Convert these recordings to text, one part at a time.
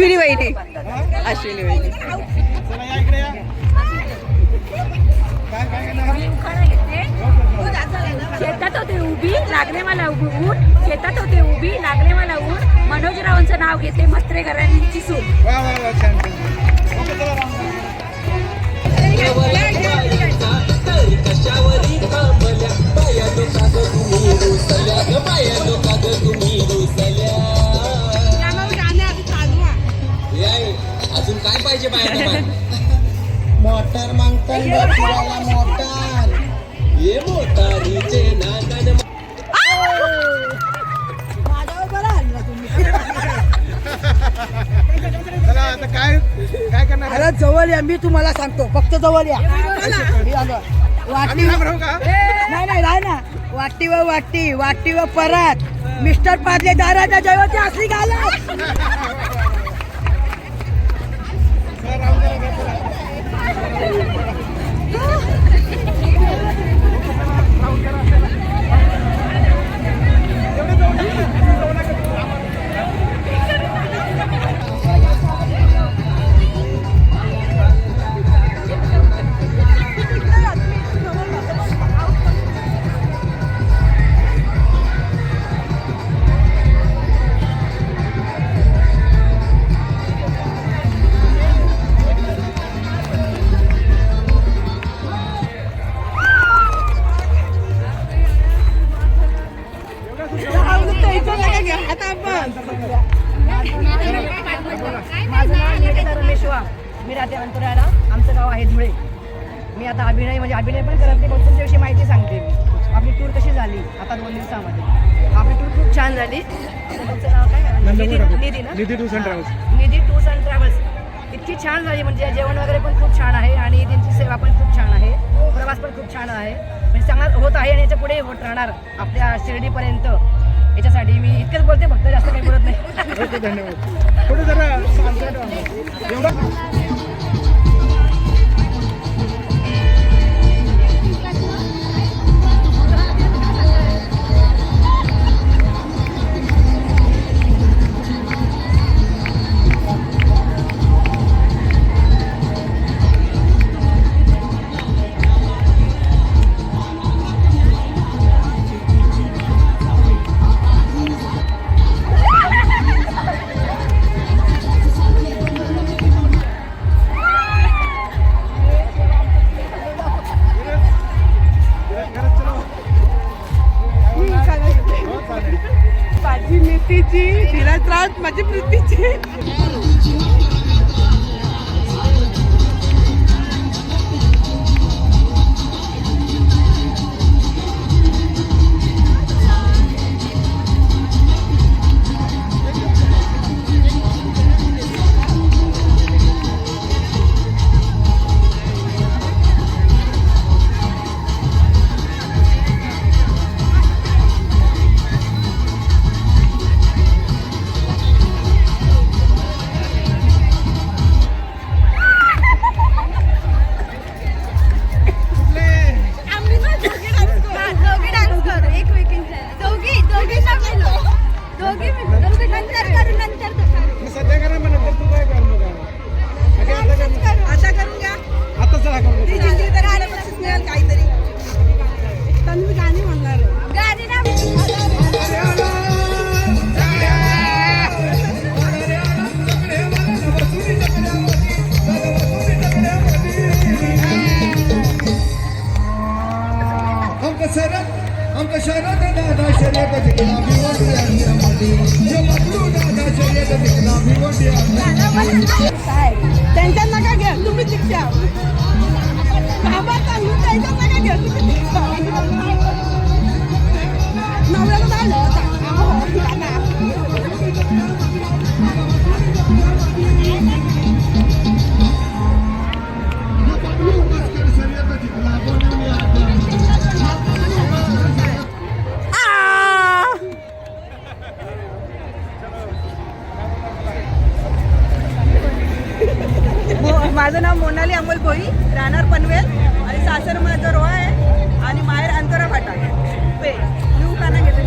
अश्विनी वहिनी, अश्विनी वहिनी. शेतात होते उभी लागले मला ऊन, शेतात होते उभी लागले मला ऊन, मनोजरावांचं नाव घेते म्हात्रे घराण्यांची सून. अजून काय पाहिजे बाहेर? मोटर मागताना फिरायला मोटार, ये मोटारीचे नागन. आता काय करणार? अरे जवळ या, मी तुम्हाला सांगतो, फक्त जवळ या. वाटी नाही राह ना, वाटी व वाटी, वाटी व परत. मिस्टर पार्ले दाराच्या जेवणाची असली घाला. माझं नाव निकिता रमेश वाघ, मी राहते अंतराळा. आमचं गाव आहे धुळे. मी आता अभिनय पण करत नाही, पण तुमच्याविषयी माहिती सांगते मी. आपली टूर कशी झाली आता 2 दिवसामध्ये? आपली टूर खूप छान झाली. तुमचं नाव काय? निधी ना? Nidhi tours and travels. Nidhi tours and travels इतकी छान झाली, म्हणजे जेवण वगैरे पण खूप छान आहे आणि त्यांची सेवा पण खूप छान आहे. प्रवास पण खूप छान आहे, म्हणजे चांगला होत आहे आणि याच्या पुढे होत राहणार आपल्या शिर्डीपर्यंत. याच्यासाठी मी इतकंच बोलते, फक्त जास्त काही बोलत नाही. ओके, धन्यवाद. पुढे जरा एवढं माझी मेथीची, धीरज राऊत माझी प्रीतीची. सध्या करा म्हणा, तर तू काय करू नका. आता करून घ्या. आता चला करू. ती जिंकली तर आलं बक्षीस मिळेल काहीतरी. तन्वी गाणी म्हणणार. गाणी ना. आमच्या शहरात दादा शर्यत जिंकला त्यांच्या नका घ्या, तुम्ही शिक्षा. बाबा सांगून त्यांच्या नका घ्या, तुम्ही शिक्षा. नवऱ्याला झालं माझं नाव मोनाली अमोल भोई, राहणार पनवेल आणि सासर माझं रोहा आहे आणि माहेर अंतरा फाटा पे. येऊ का ना घेते.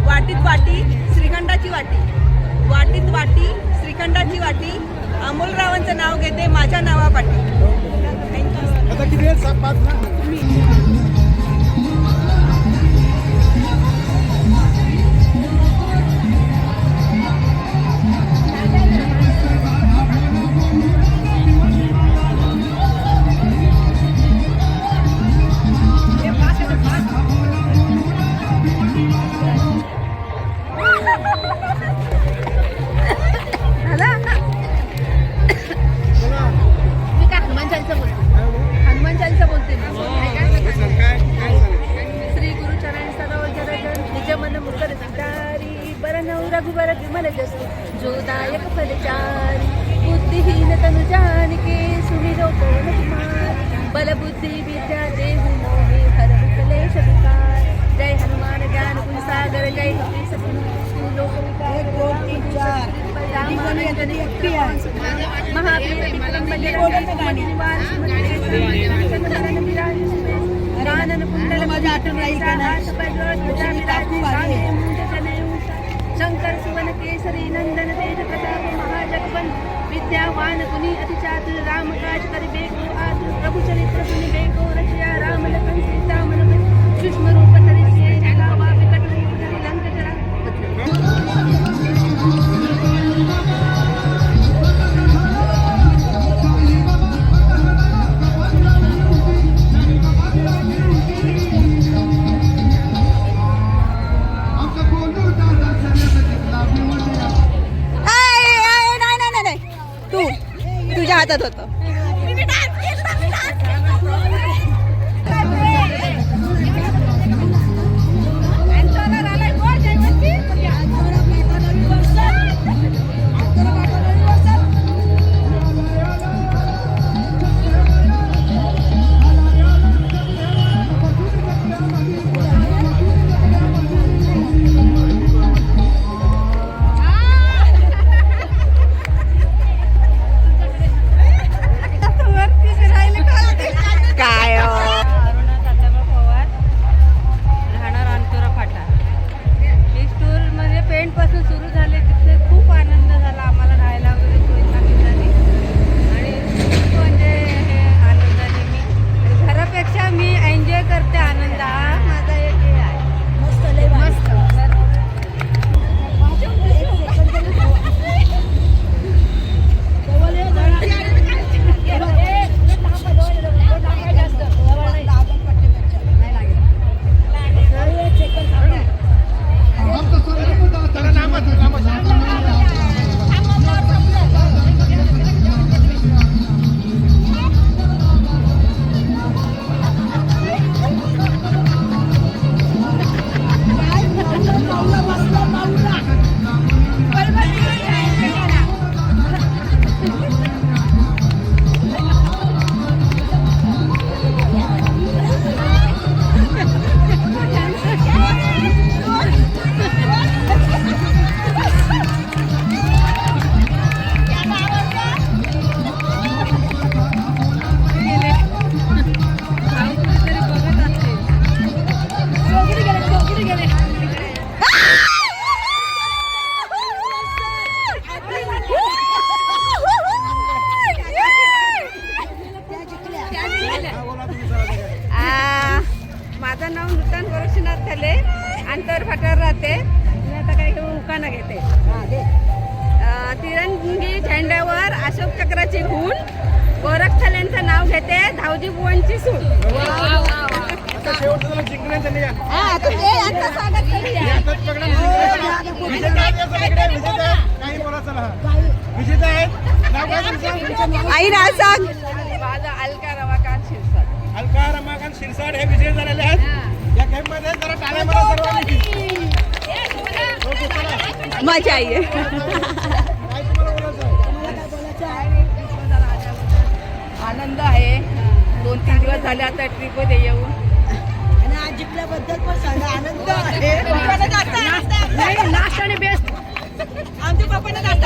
वाटीत वाटी श्रीखंडाची वाटी, वाटीत वाटी श्रीखंडाची वाटी अमोलरावांचं नाव घेते माझ्या नावापाठी. थँक्यू. आता किती आहेत? 5 ना. मी काय हनुमान चालीसा बोलते मी. काय झालं? श्री गुरुचरण सरोज रजन निज मन मुकर विचारी बरनौ रघुबर विमल जसु जो दायक फलचारी बुद्धिहीन तनु जानिके सुमिरो पवन कुमार बल बुद्धि विद्या देहु मोहि हरहु कलेश विकार. जय हनुमान ज्ञान गुण सागर जय कपी सतु लोक विकार महावीर विक्रम कानन कुंडल माझ्या आठवण राहील का शंकर सुवन केसरी नंदन तेज प्रताप महाजगवन विद्यावान गुणी अति चातुर राम काज करिबेको आतुर प्रभु चरित्र सुनिबेको रचिया राम लखन सीता मन सूक्ष्म रूप धरिसिए लावा विकट रूप धरि लंक जरा. नाही तू तुझ्या हातात होतं. काय अरुणा तात्याबा पवार, राहणार अंतोरा फाटा. ही टूरमध्ये पेंटपासून सुरू झाले, तिथे खूप आनंद झाला आम्हाला. राहायला वगैरे सोय चांगली झाली आणि खूप म्हणजे हे आनंदाने मी घरापेक्षा मी एन्जॉय करते. आनंद हा माझा एक हे आहे. मस्त माझं नाव नूतन गोरक्षनाथ थले, अंतर फाट्यावर राहते. मी आता काही उखाणा घेते. तिरंगी झेंड्यावर अशोक चक्राची खूण, गोरख थलेंचं नाव घेते, धावजी बुवांची सूट. आता शेवटचं जरा जिंकण्यात झाली आहे. काही बोला चला. विजेता आहेत. नाव काय तुमचं? आई नाव सांग. माझा अलका रमाकांत शिरसाट. अलका रमाकांत शिरसाट हे विजय झालेले आहेत. या गेम मध्ये जरा टाळ्या मारा सर्वांनी. ओके, चला. मजा आई आहे. काय तुम्हाला बोलायचं आहे? आनंद आहे. 2-3 दिवस झाले आता ट्रिप मध्ये येऊन. आणि आज जिंकल्याबद्दल पण सांगा. आनंद आहे. पप्पांना जास्त नाही, लास्ट आणि बेस्ट. आमच्या पप्पांना जास्त